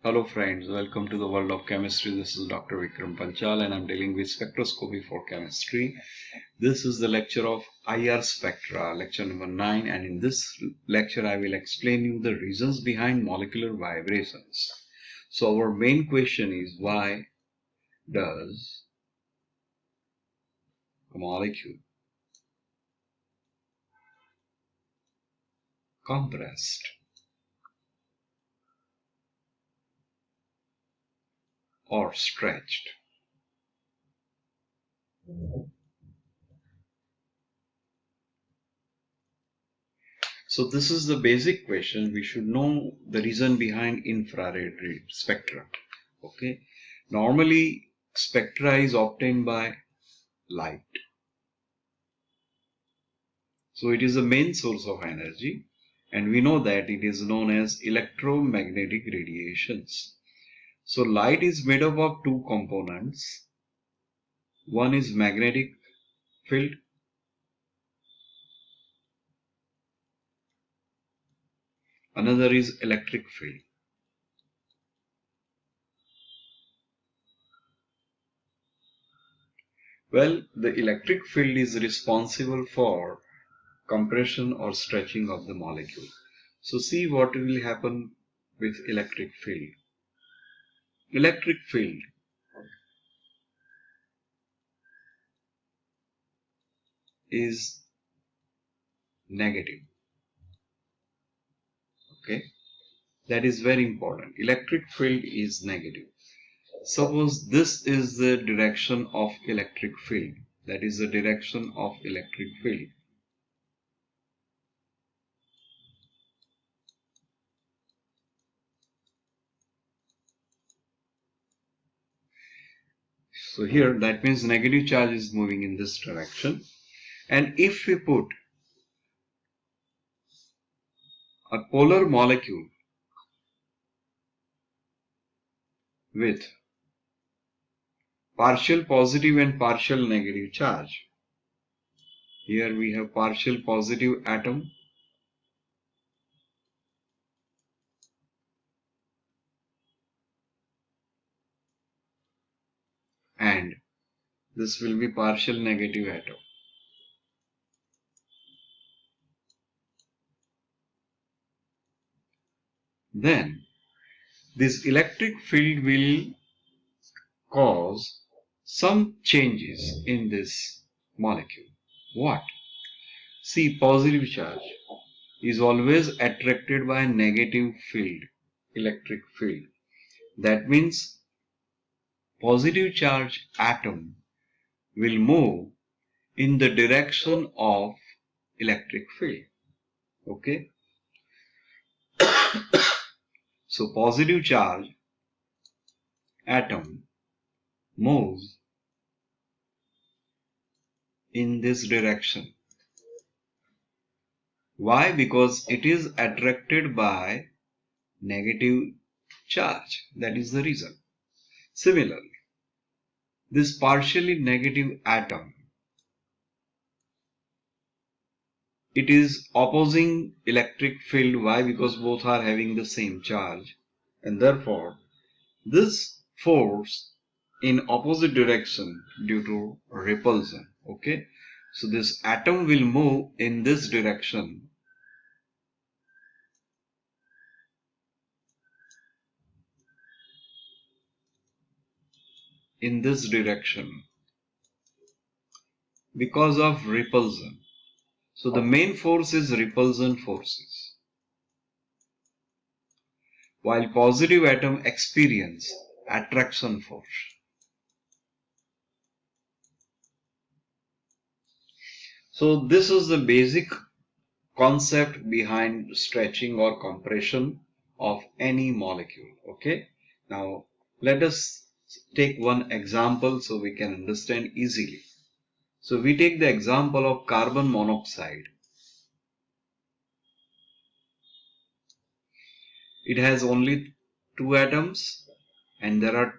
Hello friends, welcome to the world of chemistry. This is Dr. Vikram Panchal and I'm dealing with spectroscopy for chemistry. This is the lecture of IR spectra, lecture number 9, and in this lecture I will explain you the reasons behind molecular vibrations. So our main question is, why does a molecule compressed or stretched? So this is the basic question. We should know the reason behind infrared spectra. Okay. Normally, spectra is obtained by light. So it is the main source of energy, and we know that it is known as electromagnetic radiations. So light is made up of two components. One is magnetic field, another is electric field. Well, the electric field is responsible for compression or stretching of the molecule. So see what will happen with electric field. Electric field is negative. Okay, that is very important. Electric field is negative. Suppose this is the direction of electric field. That is the direction of electric field. So here that means negative charge is moving in this direction. And if we put a polar molecule with partial positive and partial negative charge, here we have partial positive atom and this will be partial negative atom. Then this electric field will cause some changes in this molecule. What? See, positive charge is always attracted by negative field, electric field. That means positive charge atom will move in the direction of electric field. Okay? So positive charge atom moves in this direction. Why? Because it is attracted by negative charge. That is the reason. Similarly, this partially negative atom, it is opposing electric field. Why? Because both are having the same charge, and therefore this force in opposite direction due to repulsion. Okay, so this atom will move in this direction because of repulsion. So the main force is repulsion forces, while positive atom experience attraction force. So this is the basic concept behind stretching or compression of any molecule. Okay, now let us take one example so we can understand easily. So we take the example of carbon monoxide. It has only two atoms and there are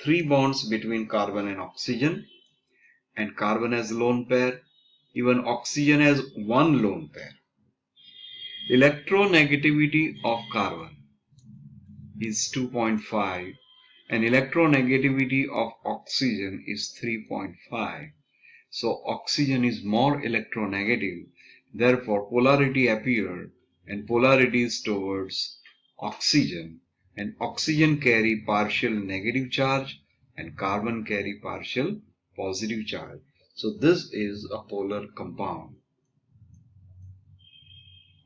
three bonds between carbon and oxygen, and carbon has lone pair, even oxygen has one lone pair. Electronegativity of carbon is 2.5 and electronegativity of oxygen is 3.5. So oxygen is more electronegative, therefore polarity appear, and polarity is towards oxygen, and oxygen carry partial negative charge and carbon carry partial positive charge. So this is a polar compound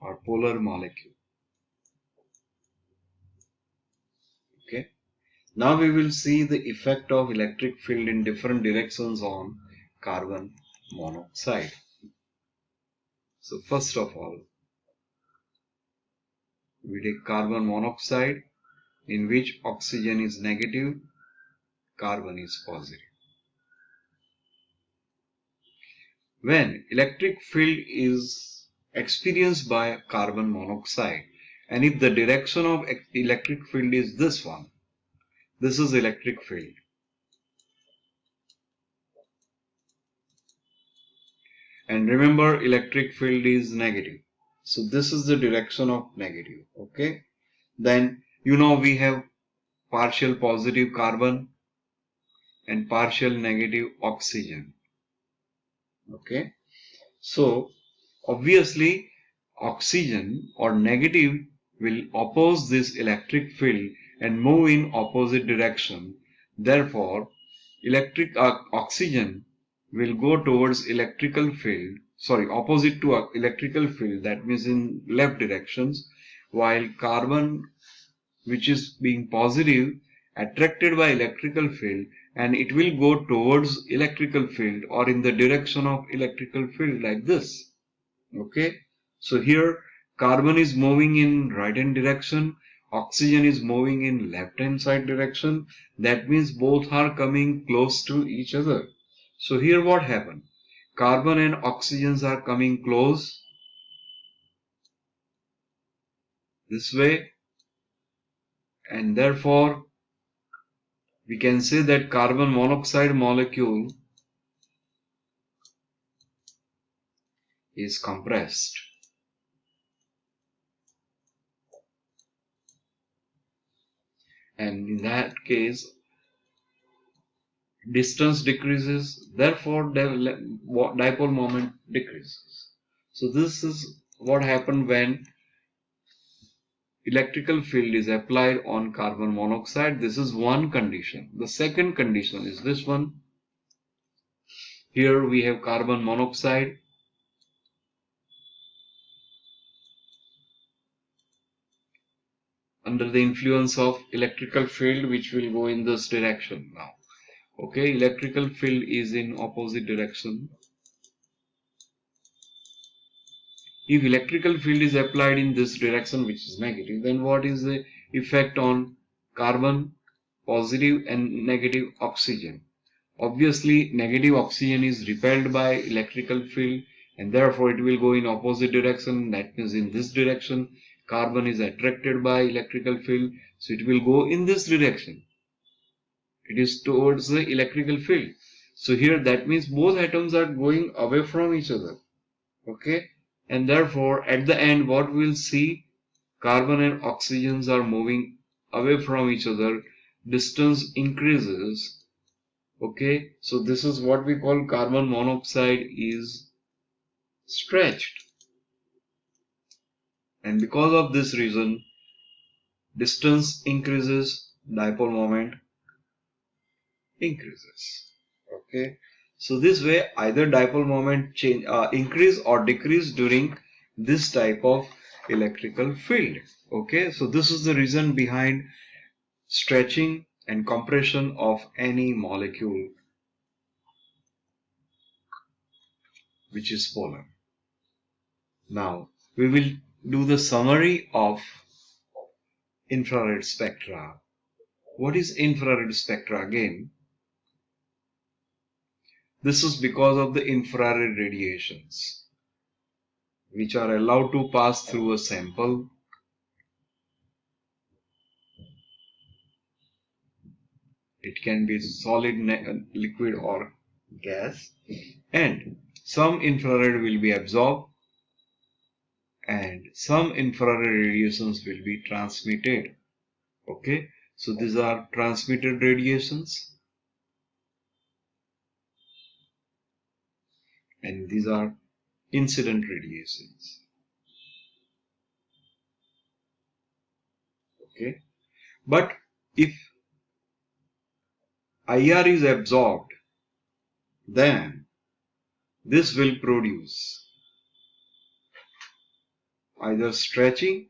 or polar molecule. Okay. Now we will see the effect of electric field in different directions on carbon monoxide. So first of all, we take carbon monoxide in which oxygen is negative, carbon is positive. When electric field is experienced by carbon monoxide, and if the direction of electric field is this one, this is electric field. And remember, electric field is negative. So this is the direction of negative. Okay. Then we have partial positive carbon and partial negative oxygen. Okay. So obviously oxygen or negative will oppose this electric field and move in opposite direction. Therefore, oxygen will go towards electrical field, opposite to electrical field, that means in left directions, while carbon, which is being positive, attracted by electrical field, and it will go towards electrical field or in the direction of electrical field like this. Okay, so here carbon is moving in right hand direction, oxygen is moving in left hand side direction. That means both are coming close to each other. So here what happened? Carbon and oxygens are coming close this way, and therefore we can say that carbon monoxide molecule is compressed. And in that case, distance decreases, therefore dipole moment decreases. So this is what happened when electrical field is applied on carbon monoxide. This is one condition. The second condition is this one. Here we have carbon monoxide under the influence of electrical field, which will go in this direction now. Okay, electrical field is in opposite direction. If electrical field is applied in this direction, which is negative, then what is the effect on carbon, positive and negative oxygen? Obviously, negative oxygen is repelled by electrical field, and therefore it will go in opposite direction. That means in this direction, carbon is attracted by electrical field, so it will go in this direction. It is towards the electrical field. So here that means both atoms are going away from each other. Okay, and therefore at the end what we'll see, carbon and oxygens are moving away from each other, distance increases. Okay, so this is what we call carbon monoxide is stretched, and because of this reason distance increases, dipole moment increases. Okay, so this way either dipole moment change increase or decrease during this type of electrical field. Okay, so this is the reason behind stretching and compression of any molecule which is polar. Now we will do the summary of infrared spectra. What is infrared spectra again? This is because of the infrared radiations which are allowed to pass through a sample. It can be solid, liquid or gas, and some infrared will be absorbed and some infrared radiations will be transmitted. Okay, so these are transmitted radiations and these are incident radiations. Okay, but if IR is absorbed, then this will produce either stretching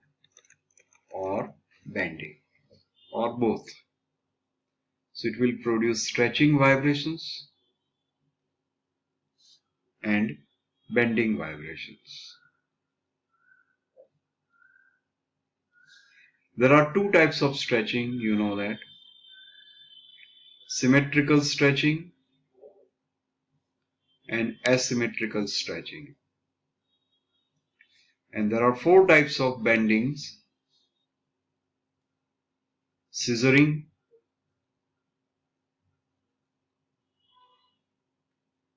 or bending or both. So it will produce stretching vibrations and bending vibrations. There are two types of stretching, you know that. Symmetrical stretching and asymmetrical stretching. And there are four types of bendings: scissoring,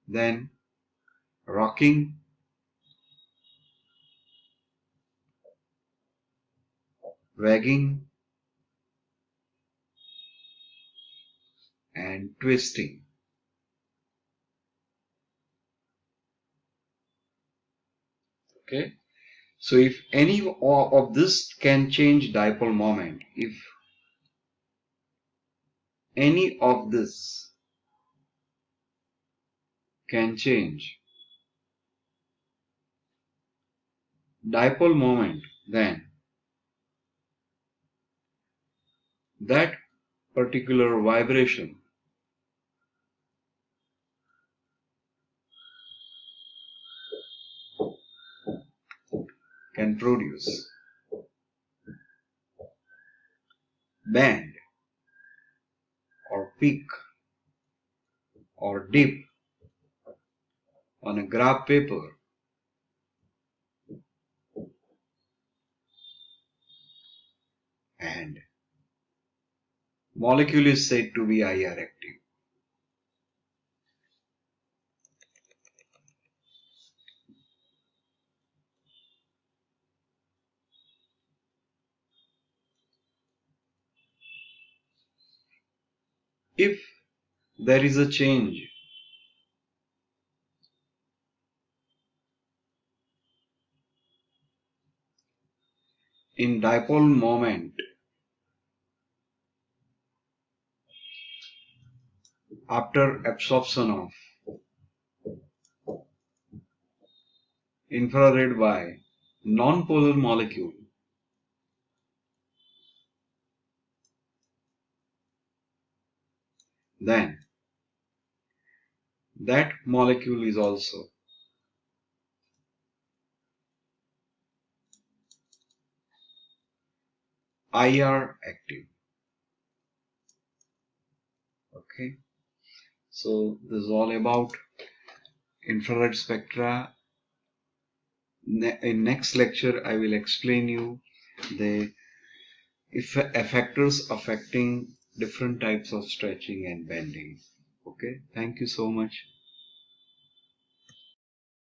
then rocking, wagging, and twisting. Okay, so if any of this can change dipole moment, if any of this can change dipole moment, then that particular vibration can produce bend or peak or dip on a graph paper, and molecule is said to be IR active. If there is a change in dipole moment after absorption of infrared by non-polar molecule, then that molecule is also IR active. Okay, so this is all about infrared spectra. In next lecture I will explain you the factors affecting different types of stretching and bending. Okay, thank you so much.